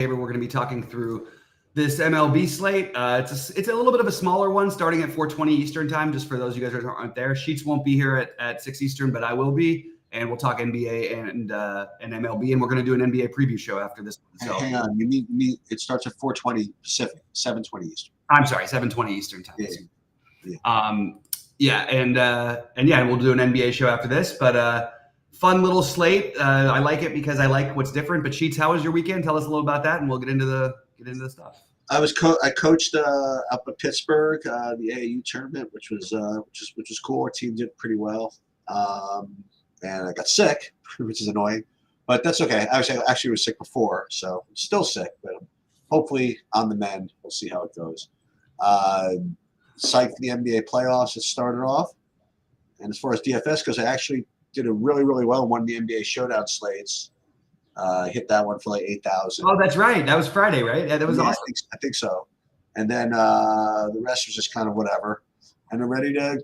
We're going to be talking through this MLB slate. It's a little bit of a smaller one, starting at 4:20 Eastern time. Just for those of you guys who aren't there, Sheets won't be here at 6 Eastern, but I will be, and we'll talk NBA and MLB, and we're going to do an NBA preview show after this. So, hang on, you mean it starts at 4:20 Pacific, 7:20 Eastern. I'm sorry, 7:20 Eastern time. And we'll do an NBA show after this, but. Fun little slate. I like it because I like what's different. But Sheets, how was your weekend? Tell us a little about that, and we'll get into the stuff. I coached up at Pittsburgh, the AAU tournament, which was cool. Our team did pretty well, and I got sick, which is annoying, but that's okay. I actually was sick before, so I'm still sick, but hopefully on the mend. We'll see how it goes. Psyched for the NBA playoffs. It started off, and as far as DFS goes, I actually did it really, really well in one of the NBA showdown slates. Hit that one for like 8,000. Oh, that's right. That was Friday, right? Yeah, that was awesome. I think so. And then the rest was just kind of whatever. And we're ready to,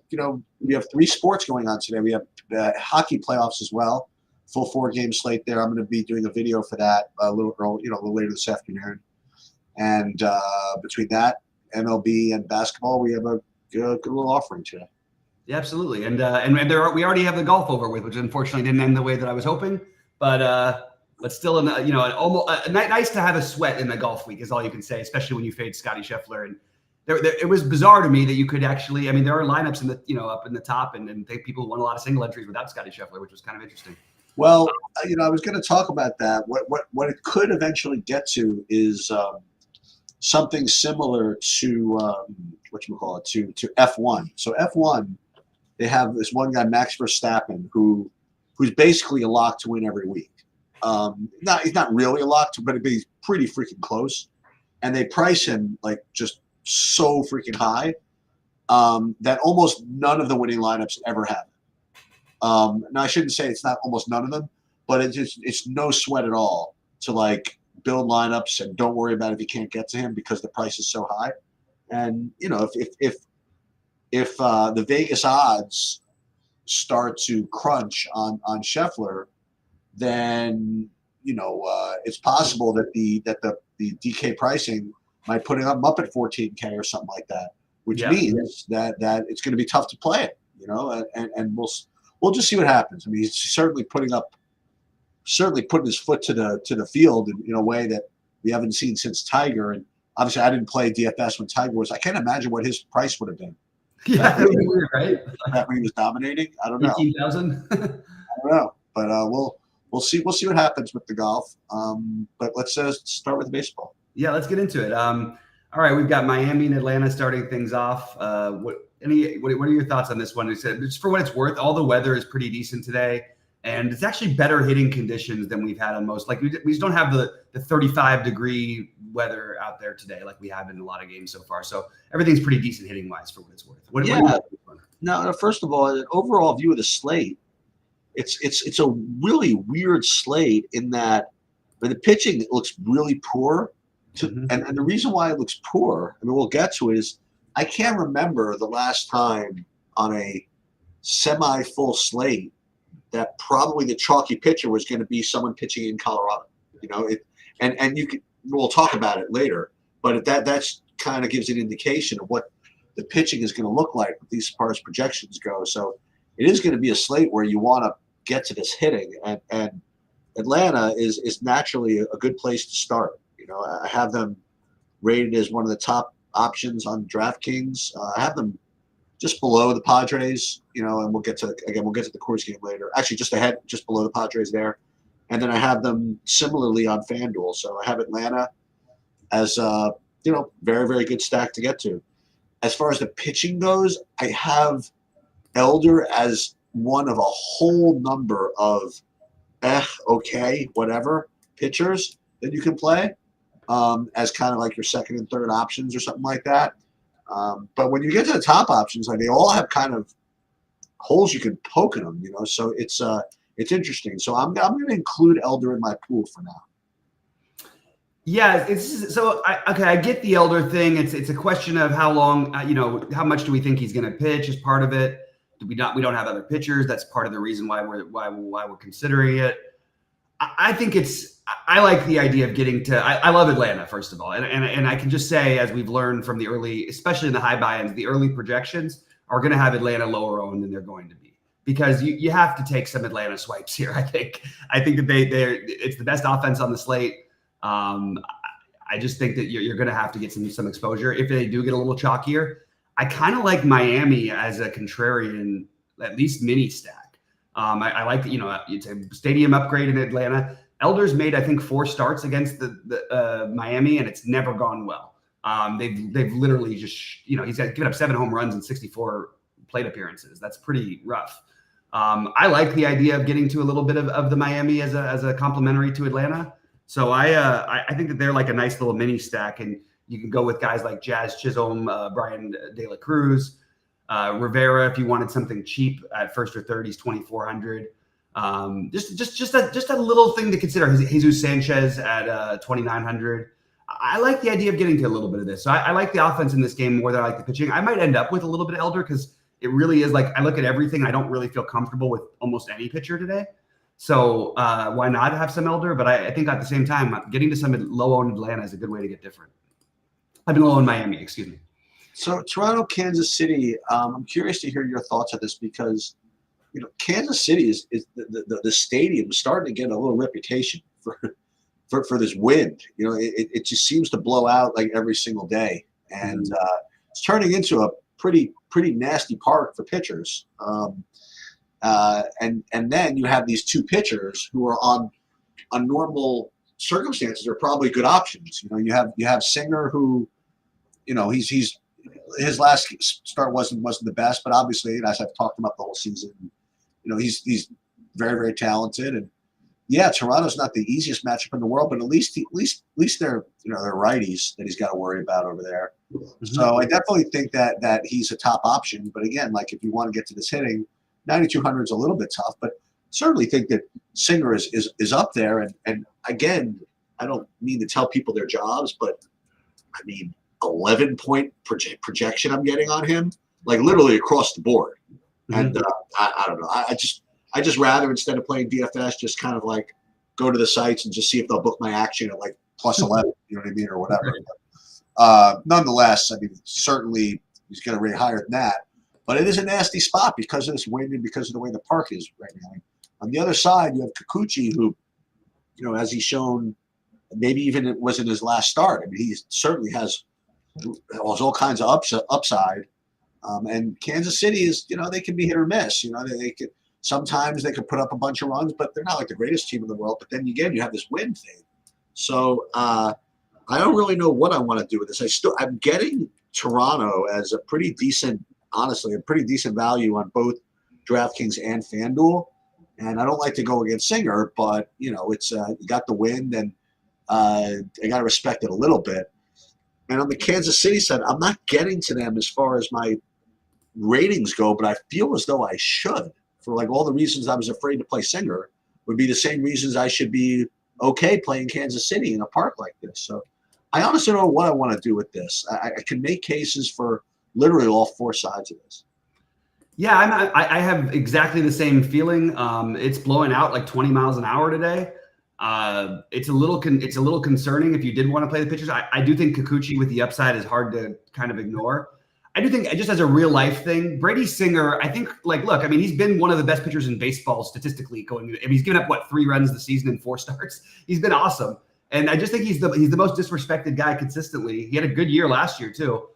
we have 3 sports going on today. We have hockey playoffs as well. Full 4-game slate there. I'm going to be doing a video for that a little later this afternoon. And between that, MLB and basketball, we have a good little offering today. Yeah, absolutely, and we already have the golf over with, which unfortunately didn't end the way that I was hoping, but still, nice to have a sweat in the golf week is all you can say, especially when you fade Scotty Scheffler. And it was bizarre to me that you could actually, there are lineups in the up in the top, and people won a lot of single entries without Scotty Scheffler, which was kind of interesting. Well, I was going to talk about that. What it could eventually get to is something similar to to F1. So F1. They have this one guy, Max Verstappen, who's basically a lock to win every week. He's not really a lock to, but he's pretty freaking close. And they price him like just so freaking high that almost none of the winning lineups ever have it. Now I shouldn't say it's not almost none of them, but it's no sweat at all to like build lineups and don't worry about if you can't get to him because the price is so high. And if the Vegas odds start to crunch on Scheffler, then it's possible that the DK pricing might put him up at 14K or something like that, which means that it's going to be tough to play it, and we'll just see what happens. He's certainly putting his foot to the field in a way that we haven't seen since Tiger. And obviously, I didn't play DFS when Tiger was. I can't imagine what his price would have been. Yeah, that was weird, right? That when he was dominating, I don't know. 18,000. I don't know, but we'll see. We'll see what happens with the golf. But let's start with baseball. Yeah, let's get into it. All right, we've got Miami and Atlanta starting things off. What are your thoughts on this one? Just for what it's worth, all the weather is pretty decent today, and it's actually better hitting conditions than we've had on most. Like we just don't have the 35-degree weather out there today like we have in a lot of games so far. So everything's pretty decent hitting wise for what it's worth. What do you think? Now, first of all, an overall view of the slate, it's a really weird slate in that the pitching looks really poor. And the reason why it looks poor, we'll get to it, is I can't remember the last time on a semi-full slate that probably the chalky pitcher was going to be someone pitching in Colorado. And you could. We'll talk about it later, but that's kind of gives an indication of what the pitching is going to look like as far as projections go. So it is going to be a slate where you want to get to this hitting, and Atlanta is naturally a good place to start. I have them rated as one of the top options on DraftKings. I have them just below the Padres, and we'll get to the Coors game later. Actually, just below the Padres there. And then I have them similarly on FanDuel. So I have Atlanta as very, very good stack to get to. As far as the pitching goes, I have Elder as one of a whole number of okay, whatever pitchers that you can play as kind of like your second and third options or something like that. But when you get to the top options, they all have kind of holes you can poke in them, so it's interesting. So I'm going to include Elder in my pool for now. Yeah, I get the Elder thing. It's a question of how long, how much do we think he's going to pitch is part of it. We don't have other pitchers. That's part of the reason why we're considering it. I think I like the idea of getting to. I love Atlanta, first of all, and I can just say, as we've learned from the early, especially in the high buy-ins, the early projections are going to have Atlanta lower owned than they're going to be, because you have to take some Atlanta swipes here. I think that it's the best offense on the slate. I just think that you're going to have to get some exposure if they do get a little chalkier. I kind of like Miami as a contrarian, at least mini stack. I like that, it's a stadium upgrade in Atlanta. Elder's made, I think, 4 starts against the Miami, and it's never gone well. They've literally just, he's given up 7 home runs and 64 plate appearances. That's pretty rough. I like the idea of getting to a little bit of the Miami as a complementary to Atlanta. So I think that they're like a nice little mini stack, and you can go with guys like Jazz Chisholm, Brian De La Cruz, Rivera if you wanted something cheap at first or third. He's 2,400. Just a little thing to consider. Jesus Sanchez at 2,900. I like the idea of getting to a little bit of this. So I like the offense in this game more than I like the pitching. I might end up with a little bit of Elder because it really is like I look at everything. I don't really feel comfortable with almost any pitcher today. So why not have some Elder? But I think at the same time, getting to some low-owned Atlanta is a good way to get different. I've been low in Miami, excuse me. So Toronto, Kansas City, I'm curious to hear your thoughts on this because, Kansas City is the stadium is starting to get a little reputation for this wind. It just seems to blow out like every single day. And it's turning into a pretty nasty park for pitchers. And then you have these 2 pitchers who are on normal circumstances are probably good options. You have Singer who, he's his last start wasn't the best, but obviously, as I've talked about the whole season, he's very, very talented. And yeah, Toronto's not the easiest matchup in the world, but at least they're they're righties that he's got to worry about over there. Mm-hmm. So I definitely think that he's a top option. But again, like if you want to get to this hitting, 9,200 is a little bit tough, but certainly think that Singer is up there. And again, I don't mean to tell people their jobs, but I mean 11-point projection I'm getting on him, like literally across the board. Mm-hmm. And I don't know. I just rather, instead of playing DFS, just kind of like go to the sites and just see if they'll book my action at like plus 11, you know what I mean, or whatever. Nonetheless, I mean, certainly he's going to rate higher than that. But it is a nasty spot because of this wind and because of the way the park is right now. On the other side, you have Kikuchi, who, as he's shown, maybe even it wasn't his last start. I mean, he certainly has all kinds of upside. And Kansas City is, they can be hit or miss. They could sometimes they could put up a bunch of runs, but they're not like the greatest team in the world. But then again, you have this wind thing. So I don't really know what I want to do with this. I'm getting Toronto as a pretty decent value on both DraftKings and FanDuel. And I don't like to go against Singer, but it's you got the wind, and I got to respect it a little bit. And on the Kansas City side, I'm not getting to them as far as my ratings go, but I feel as though I should. For like all the reasons I was afraid to play Singer would be the same reasons I should be okay playing Kansas City in a park like this. So I honestly don't know what I want to do with this. I can make cases for literally all 4 sides of this. Yeah, I have exactly the same feeling. It's blowing out like 20 miles an hour today. It's a little concerning if you did want to play the pitchers. I do think Kikuchi with the upside is hard to kind of ignore. I do think just as a real life thing, Brady Singer, I think he's been one of the best pitchers in baseball statistically he's given up 3 runs this season in 4 starts. He's been awesome. And I just think he's the most disrespected guy consistently. He had a good year last year too.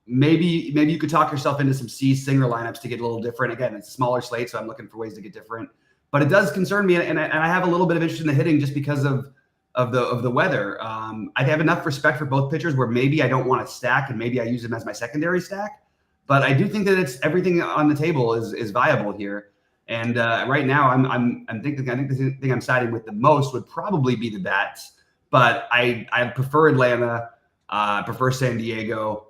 Maybe you could talk yourself into some Singer lineups to get a little different. Again, it's a smaller slate, so I'm looking for ways to get different. But it does concern me, and I have a little bit of interest in the hitting just because of the weather. I have enough respect for both pitchers where maybe I don't want to stack, and maybe I use them as my secondary stack. But I do think that it's everything on the table is viable here. And right now, I think the thing I'm siding with the most would probably be the bats. But I prefer Atlanta. I prefer San Diego.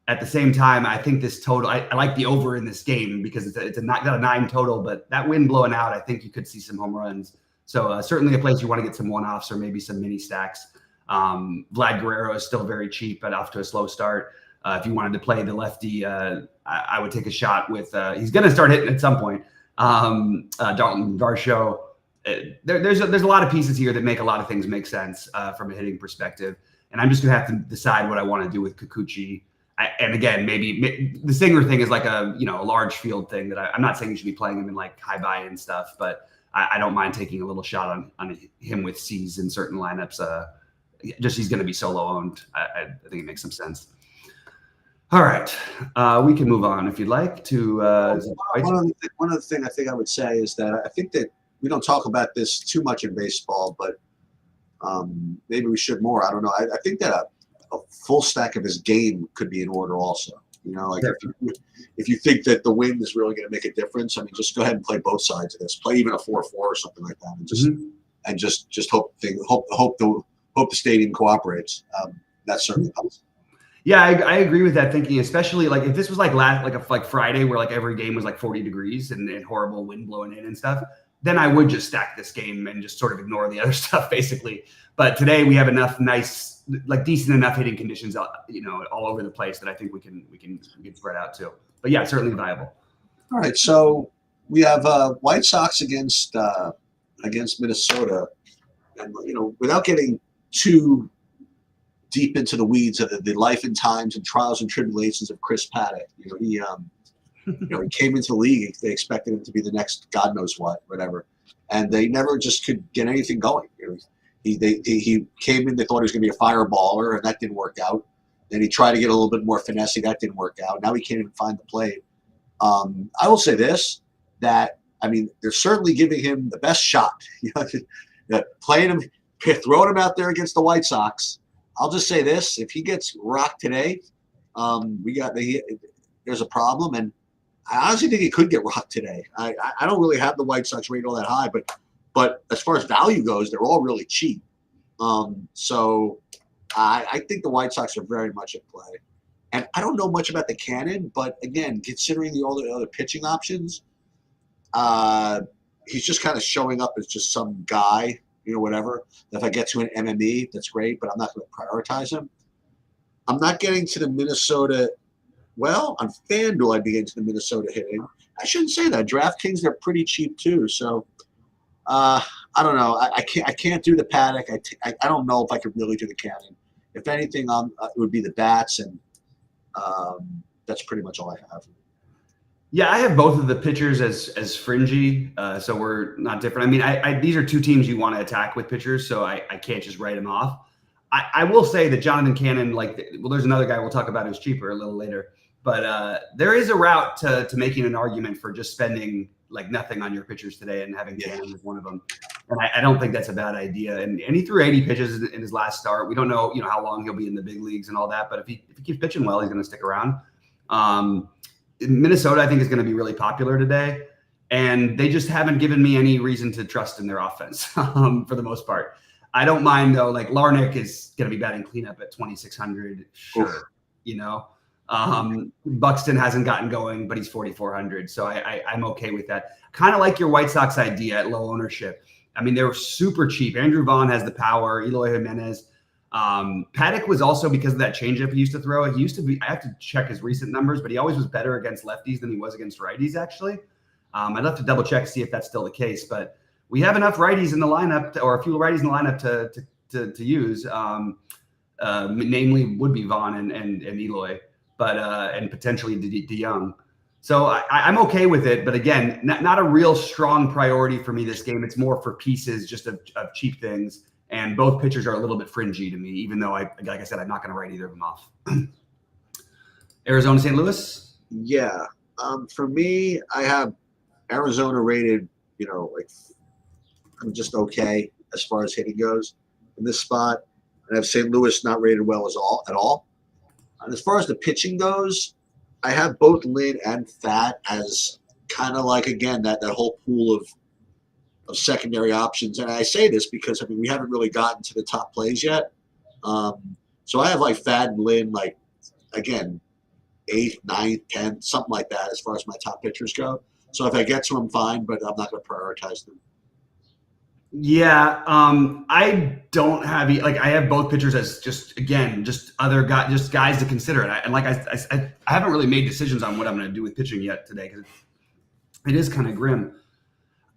At the same time, I think this total, I like the over in this game because it's got a 9 total, but that wind blowing out, I think you could see some home runs. So certainly a place you want to get some one-offs or maybe some mini stacks. Vlad Guerrero is still very cheap, but off to a slow start. If you wanted to play the lefty, I would take a shot with, he's going to start hitting at some point. Dalton Varsho, there's a lot of pieces here that make a lot of things make sense from a hitting perspective. And I'm just going to have to decide what I want to do with Kikuchi. And again, maybe the Singer thing is like a large field thing that I'm not saying you should be playing him in like high buy-in stuff, but I don't mind taking a little shot on him with C's in certain lineups. Just he's going to be solo owned. I think it makes some sense. All right, we can move on if you'd like to. One other thing I think I would say is that I think that we don't talk about this too much in baseball, but maybe we should more. I don't know. I think that a full stack of his game could be in order also. Like if you think that the win is really going to make a difference, I mean, just go ahead and play both sides of this. Play even a 4-4 or something like that, and just hope the stadium cooperates. That's certainly possible. Yeah, I agree with that thinking, especially like if this was like Friday where like every game was like 40 degrees and horrible wind blowing in and stuff, then I would just stack this game and just sort of ignore the other stuff basically. But today we have enough nice, like decent enough hitting conditions, all over the place that I think we can get spread out too. But yeah, certainly viable. All right, so we have White Sox against Minnesota, and without getting too deep into the weeds of the life and times and trials and tribulations of Chris Paddock. He came into the league. They expected him to be the next God knows what, whatever, and they never just could get anything going. He came in. They thought he was going to be a fireballer, and that didn't work out. Then he tried to get a little bit more finessey. That didn't work out. Now he can't even find the plate. I will say this: that they're certainly giving him the best shot. Playing him, throwing him out there against the White Sox. I'll just say this: if he gets rocked today, there's a problem, and I honestly think he could get rocked today. I don't really have the White Sox rate all that high, but as far as value goes, they're all really cheap. So I think the White Sox are very much at play, and I don't know much about the Cannon, but again, considering all the other pitching options, he's just kind of showing up as just some guy. Whatever. If I get to an MME, that's great, but I'm not going to prioritize him. I'm not getting to the Minnesota. Well, on FanDuel, I'd be getting to the Minnesota hitting. I shouldn't say that. DraftKings, they're pretty cheap too. So I don't know. I can't do the Paddock. I don't know if I could really do the Cannon. If anything, it would be the bats, and that's pretty much all I have. Yeah, I have both of the pitchers as fringy, so we're not different. I mean, these are two teams you want to attack with pitchers, so I can't just write them off. I will say that Jonathan Cannon, there's another guy we'll talk about who's cheaper a little later, but there is a route to making an argument for just spending like nothing on your pitchers today and having Cannon as one of them. And I don't think that's a bad idea. And he threw 80 pitches in his last start. We don't know, how long he'll be in the big leagues and all that, but if he keeps pitching well, he's going to stick around. Minnesota, I think, is going to be really popular today, and they just haven't given me any reason to trust in their offense for the most part. I don't mind though. Like Larnick is going to be batting cleanup at 2,600. Sure, Buxton hasn't gotten going, but he's 4,400, so I'm okay with that. Kind of like your White Sox idea at low ownership. I mean, they're super cheap. Andrew Vaughn has the power. Eloy Jimenez. Paddock was also, because of that changeup he used to throw. He used to be, I have to check his recent numbers, but he always was better against lefties than he was against righties, actually. I'd have to double check to see if that's still the case, but we have enough righties in the lineup, or a few righties in the lineup to use. Namely would be Vaughn and Eloy, but and potentially DeYoung. So I'm okay with it, but again, not a real strong priority for me this game. It's more for pieces, just of cheap things. And both pitchers are a little bit fringy to me, even though, like I said, I'm not going to write either of them off. Arizona, St. Louis? Yeah. For me, I have Arizona rated, I'm just okay as far as hitting goes in this spot. I have St. Louis not rated well at all. And as far as the pitching goes, I have both Lynn and Fat as kind of like, again, that whole pool of secondary options. And I say this because, we haven't really gotten to the top plays yet. So I have Fad and Lynn, again, 8th, 9th, 10th, something like that as far as my top pitchers go. So if I get to them, fine, but I'm not going to prioritize them. Yeah, I don't have I have both pitchers as just other guys, just guys to consider. And I haven't really made decisions on what I'm going to do with pitching yet today because it is kind of grim.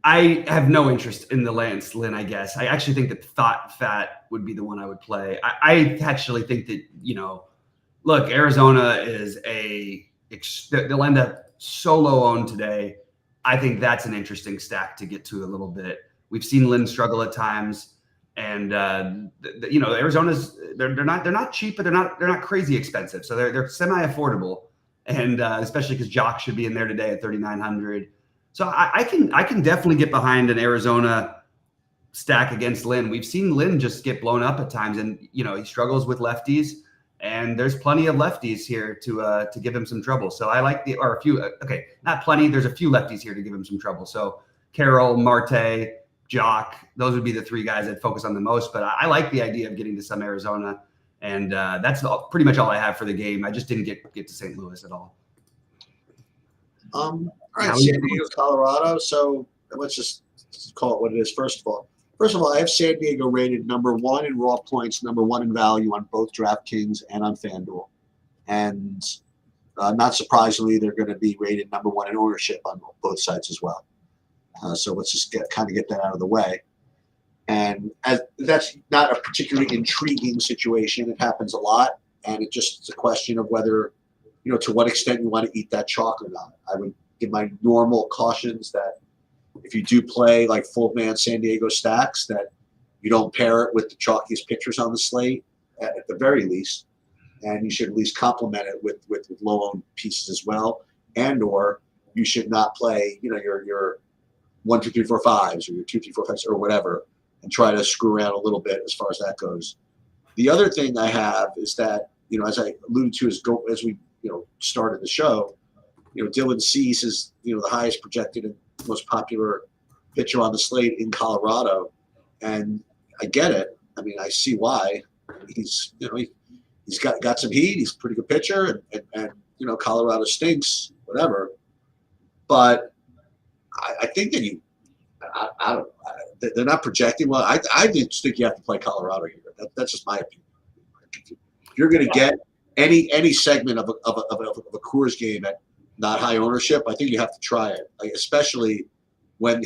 I have no interest in the Lance Lynn, I guess. I actually think that Thought Fat would be the one I would play. I actually think that, look, Arizona is they'll end up so low owned today. I think that's an interesting stack to get to a little bit. We've seen Lynn struggle at times, and Arizona's they're not cheap, but they're not crazy expensive, so they're semi affordable, and especially because Jock should be in there today at 3,900. So I can definitely get behind an Arizona stack against Lynn. We've seen Lynn just get blown up at times, and he struggles with lefties, and there's plenty of lefties here to give him some trouble. So I like a few. Okay, not plenty. There's a few lefties here to give him some trouble. So Carroll, Marte, Jock, those would be the three guys I'd focus on the most. But I like the idea of getting to some Arizona, and that's pretty much all I have for the game. I just didn't get to St. Louis at all. All right, San Diego, Colorado. So let's just call it what it is. First of all, I have San Diego rated number 1 in raw points, number 1 in value on both DraftKings and on FanDuel. And not surprisingly, they're going to be rated number 1 in ownership on both sites as well. So let's just get that out of the way. And that's not a particularly intriguing situation. It happens a lot, and it's a question of whether, to what extent you want to eat that chalk or not. I would give my normal cautions that if you do play like full man San Diego stacks, that you don't pair it with the chalkiest pitchers on the slate at the very least, and you should at least complement it with low owned pieces as well, or you should not play your 1, 2, 3, 4, 5s or your 2, 3, 4, 5s or whatever, and try to screw around a little bit as far as that goes. The other thing I have is that as I alluded to as we started the show, Dylan Cease is the highest projected and most popular pitcher on the slate in Colorado, and I get it. I mean, I see why. He's he's got some heat. He's a pretty good pitcher, and Colorado stinks, whatever. But I think that I don't. They're not projecting well. I just think you have to play Colorado here. That's just my opinion. If you're going to get any segment of a Coors game at not high ownership, I think you have to try it, especially when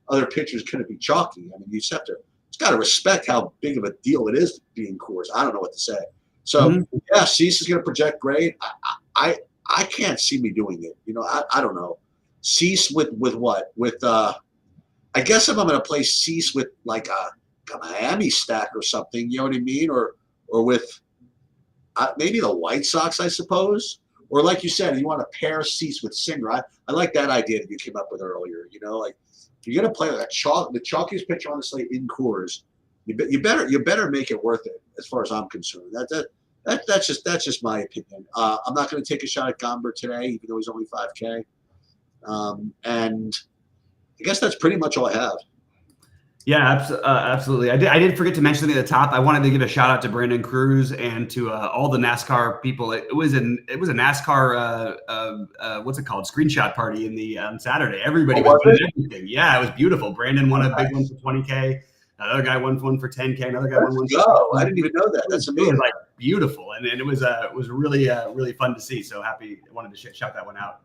other pitchers going to be chalky. I mean, you just have to. It's got to respect how big of a deal it is being Coors. I don't know what to say. So yeah, Cease is going to project great. I can't see me doing it. I don't know. Cease with what? With I guess if I'm going to play Cease with like a Miami stack or something, you know what I mean, or with maybe the White Sox, I suppose. Or like you said, you want to pair Cease with Singer. I like that idea that you came up with earlier. Like if you're going to play like the chalkiest pitcher on the slate in Coors, you better make it worth it. As far as I'm concerned, that's just my opinion. I'm not going to take a shot at Gomber today, even though he's only 5K. And I guess that's pretty much all I have. Yeah, absolutely. I did forget to mention something at the top. I wanted to give a shout out to Brandon Cruz and to all the NASCAR people. It was a NASCAR what's it called? Screenshot party on Saturday. Everybody was doing everything. Yeah, it was beautiful. Brandon won a big one for 20K. Another guy won one for 10K. Another guy won one. I didn't even know that. That's amazing. It was like beautiful, and it was really fun to see. So happy. I wanted to shout that one out.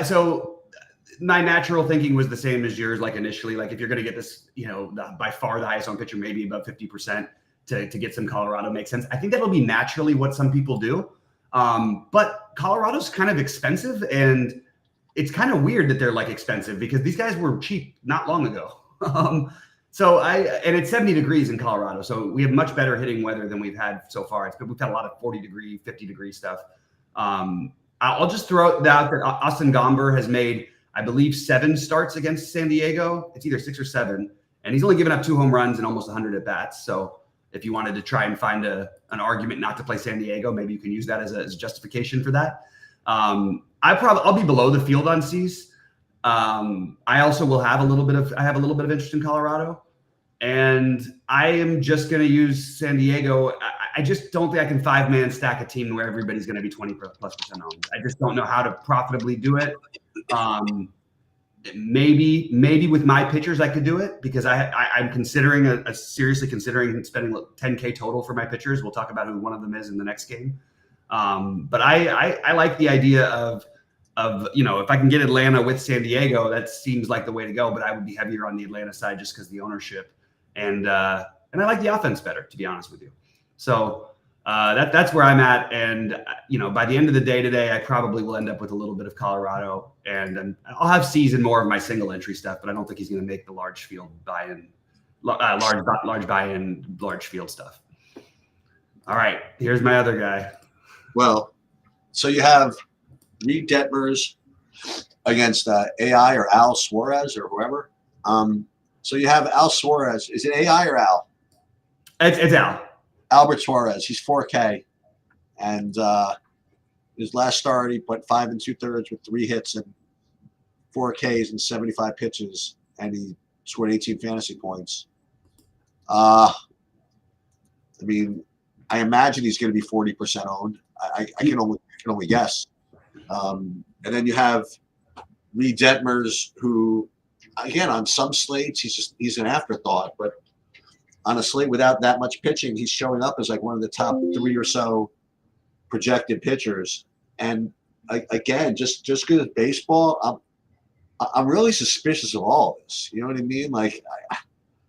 So my natural thinking was the same as yours. Like initially, like if you're going to get this, by far the highest owned pitcher, maybe about 50% to get some Colorado makes sense. I think that'll be naturally what some people do. But Colorado's kind of expensive, and it's kind of weird that they're like expensive because these guys were cheap not long ago. And it's 70 degrees in Colorado, so we have much better hitting weather than we've had so far. We've had a lot of 40 degree, 50 degree stuff. I'll just throw out that Austin Gomber has made, I believe, 7 starts against San Diego. It's either 6 or 7, and he's only given up 2 home runs and almost 100 at bats. So if you wanted to try and find an argument not to play San Diego, maybe you can use that as a justification for that. I'll be below the field on Cease. I also will have a little bit of interest in Colorado, and I am just going to use San Diego. I just don't think I can 5-man stack a team where everybody's going to be 20+% owned. I just don't know how to profitably do it. Maybe with my pitchers I could do it because I'm considering seriously considering spending 10K total for my pitchers. We'll talk about who one of them is in the next game. But I like the idea of if I can get Atlanta with San Diego, that seems like the way to go. But I would be heavier on the Atlanta side just because the ownership and I like the offense better, to be honest with you. So that's where I'm at. And by the end of the day today, I probably will end up with a little bit of Colorado, and I'll have seasoned more of my single entry stuff. But I don't think he's going to make the large field buy-in, large buy-in, large field stuff. All right, here's my other guy. Well, so you have Reed Detmers against AI or Al Suarez or whoever. So you have Al Suarez. Is it AI or Al? It's Al. Albert Suarez. He's 4K, and his last start he put 5 2/3 with 3 hits and 4 Ks and 75 pitches, and he scored 18 fantasy points. I mean, I imagine he's going to be 40% owned. I can only guess. And then you have Reed Detmers, who, again, on some slates he's an afterthought, but on a slate without that much pitching, he's showing up as like one of the top 3 or so projected pitchers. And again, just because it's baseball, I'm really suspicious of all this. You know what I mean? Like,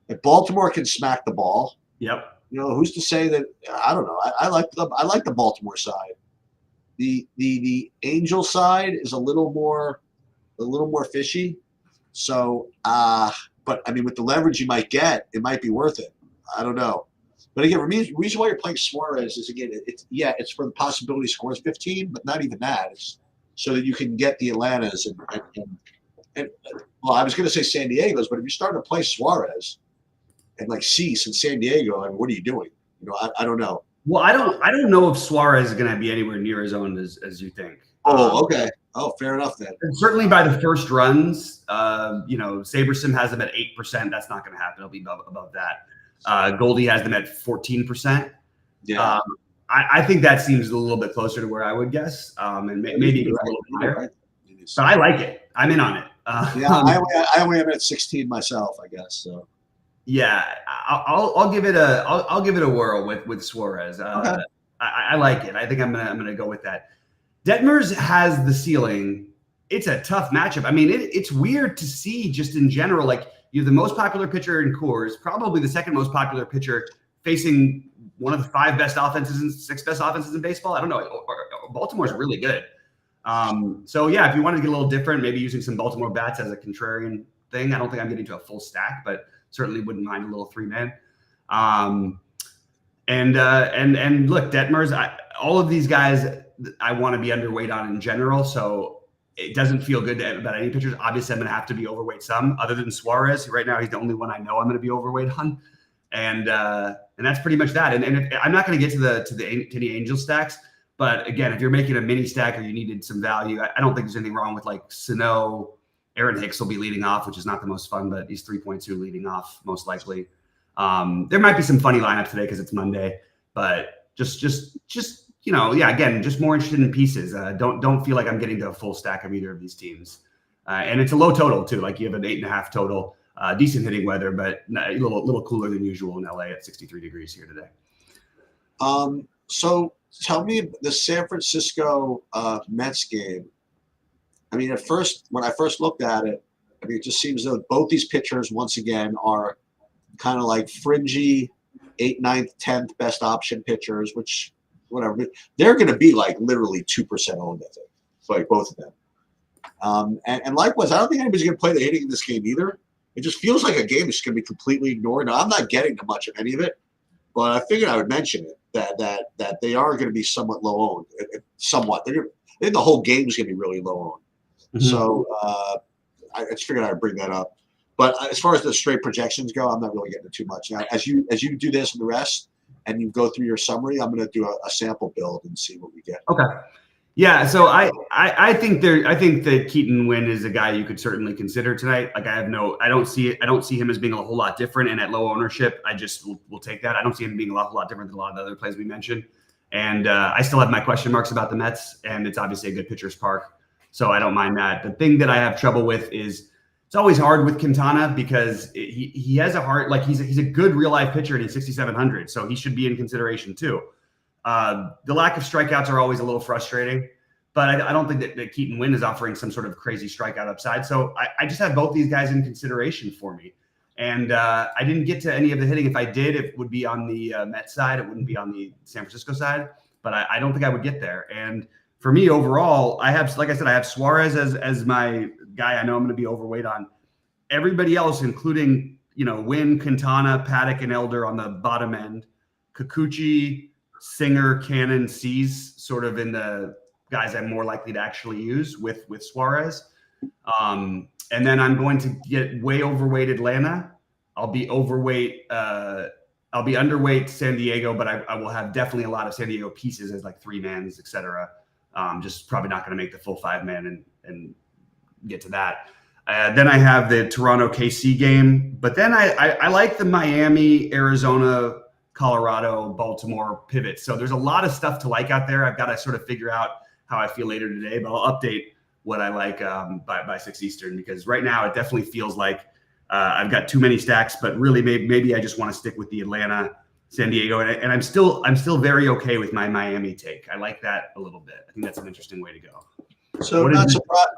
if Baltimore can smack the ball, yep. Who's to say that? I don't know. I like the Baltimore side. The Angel side is a little more fishy. So, but I mean, with the leverage you might get, it might be worth it. I don't know. But again, the reason why you're playing Suarez is, again, it's for the possibility he scores 15, but not even that. It's so that you can get the Atlantas and well, I was going to say San Diego's, but if you're starting to play Suarez and like Cease in San Diego, I mean, what are you doing? I don't know. Well, I don't know if Suarez is going to be anywhere near as owned as you think. Oh, okay. Oh, fair enough then. Certainly by the first runs, Sabersim has them at 8%. That's not going to happen. It'll be above that. Goldie has them at 14%. Yeah. I think that seems a little bit closer to where I would guess, and maybe a little higher. Right. But I like it. I'm in on it. I only have it at 16 myself, I guess. So. Yeah, I'll give it a whirl with Suarez. Okay. I like it. I think I'm gonna go with that. Detmers has the ceiling. It's a tough matchup. I mean, it's weird to see just in general. Like, you're the most popular pitcher in Coors, probably the second most popular pitcher facing one of the 5 best offenses and 6 best offenses in baseball. I don't know. Baltimore's really good. So yeah, if you wanted to get a little different, maybe using some Baltimore bats as a contrarian thing. I don't think I'm getting to a full stack, but certainly wouldn't mind a little 3-man. And look, Detmers, all of these guys I want to be underweight on in general. So it doesn't feel good about any pitchers. Obviously, I'm going to have to be overweight some, other than Suarez. Right now, he's the only one I know I'm going to be overweight on. And that's pretty much that. And I'm not going to get to the Angel stacks. But again, if you're making a mini stack or you needed some value, I don't think there's anything wrong with like Sano. Aaron Hicks will be leading off, which is not the most fun, but he's 3.2 leading off most likely. There might be some funny lineups today because it's Monday, but just again, just more interested in pieces. Don't feel like I'm getting to a full stack of either of these teams. And it's a low total too. Like, you have an 8.5 total, decent hitting weather, but a little cooler than usual in LA at 63 degrees here today. So tell me the San Francisco Mets game. I mean, when I first looked at it, I mean, it just seems though both these pitchers, once again, are kind of like fringy 8th, 9th, 10th best option pitchers, which whatever. They're going to be like literally 2% owned, I think, like both of them. And likewise, I don't think anybody's going to play the hitting in this game either. It just feels like a game that's going to be completely ignored. Now, I'm not getting to much of any of it, but I figured I would mention it that they are going to be somewhat low owned, somewhat. I think the whole game is going to be really low owned. Mm-hmm. So I just figured I'd bring that up. But as far as the straight projections go, I'm not really getting to too much. Now, as you do this and the rest, and you go through your summary, I'm going to do a sample build and see what we get. Okay. Yeah. So I think that Keaton Winn is a guy you could certainly consider tonight. Like, I don't see him as being a whole lot different. And at low ownership, I just will take that. I don't see him being a whole lot different than a lot of the other plays we mentioned. And I still have my question marks about the Mets, and it's obviously a good pitcher's park. So I don't mind that. The thing that I have trouble with is it's always hard with Quintana because he has a heart. Like, he's a good real life pitcher and he's 6,700. So he should be in consideration too. The lack of strikeouts are always a little frustrating, but I don't think that Keaton Winn is offering some sort of crazy strikeout upside. So I just have both these guys in consideration for me. And I didn't get to any of the hitting. If I did, it would be on the Mets side. It wouldn't be on the San Francisco side. But I don't think I would get there. And for me overall, I have, like I said, I have Suarez as my guy I know I'm going to be overweight on. Everybody else, including, Wynn, Quintana, Paddock, and Elder on the bottom end. Kikuchi, Singer, Cannon, Cease, sort of in the guys I'm more likely to actually use with Suarez. And then I'm going to get way overweight Atlanta. I'll be overweight. I'll be underweight San Diego, but I will have definitely a lot of San Diego pieces as like 3-mans, etc. Just probably not going to make the full 5-man and get to that. Then I have the Toronto KC game, but then I like the Miami, Arizona, Colorado, Baltimore pivot. So there's a lot of stuff to like out there. I've got to sort of figure out how I feel later today, but I'll update what I like by 6 Eastern, because right now it definitely feels like I've got too many stacks, but really maybe I just want to stick with the Atlanta, San Diego, and I'm still very okay with my Miami take. I like that a little bit. I think that's an interesting way to go. So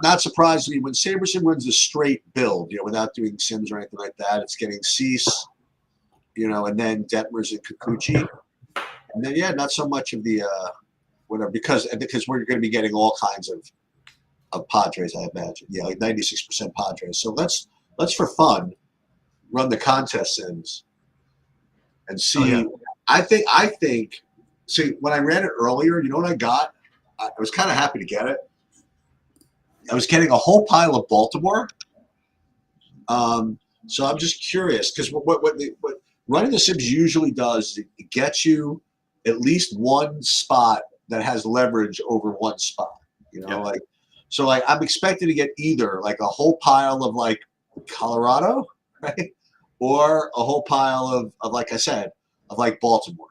not surprisingly, when Saberson runs a straight build, without doing Sims or anything like that, it's getting Cease, and then Detmers and Kikuchi, and then not so much of the whatever, because we're going to be getting all kinds of Padres, I imagine. Yeah, like 96% Padres. So let's for fun run the contest Sims and see. Oh, yeah. I think. See, when I ran it earlier, you know what I got? I was kind of happy to get it. I was getting a whole pile of Baltimore. So I'm just curious, because what running the Sims usually does is it gets you at least one spot that has leverage over one spot. I'm expecting to get either like a whole pile of like Colorado, right, or a whole pile of like I said, of like Baltimore.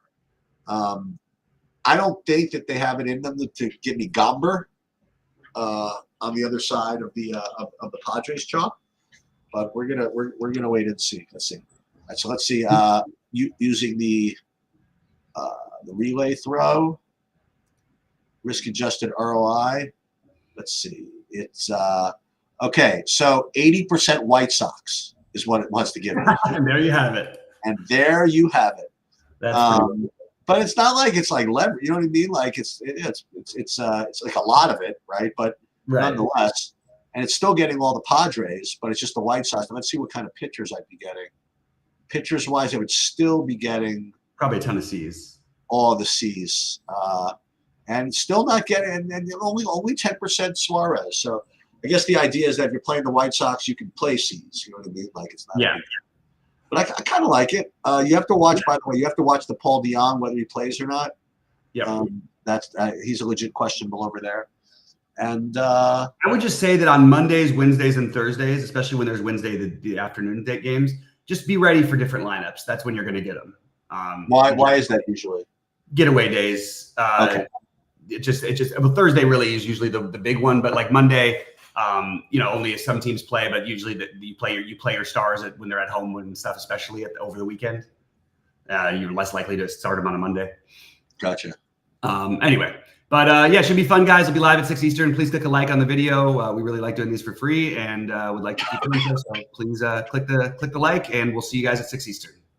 I don't think that they have it in them to give me Gomber on the other side of the Padres chalk, but we're gonna wait and see. Let's see. All right, so let's see. Using the relay throw, risk adjusted ROI. Let's see. It's okay. So 80% White Sox is what it wants to give me. And there you have it. And there you have it. That's but it's not like it's like leverage. You know what I mean? Like it's like a lot of it, right? But nonetheless, and it's still getting all the Padres, but it's just the White Sox. And let's see what kind of pitchers I'd be getting. Pitchers wise, I would still be getting probably a ton of C's. All the C's. And still not getting, and only 10% Suarez. So I guess the idea is that if you're playing the White Sox, you can play C's. You know what I mean? Like it's not. Yeah. But I kind of like it. You have to watch, by the way, you have to watch the Paul DeJong, whether he plays or not. Yeah. That's he's a legit questionable over there. And I would just say that on Mondays, Wednesdays, and Thursdays, especially when there's Wednesday, the afternoon date games, just be ready for different lineups. That's when you're going to get them. Why is that usually? Getaway days. Okay. Well, Thursday really is usually the big one, but like Monday, only some teams play, but usually you play your stars when they're at home and stuff, especially over the weekend. You're less likely to start them on a Monday. Gotcha. Anyway, but it should be fun, guys. It'll be live at 6 Eastern. Please click a like on the video. We really like doing these for free and would like to keep doing so. So please click the like, and we'll see you guys at 6 Eastern.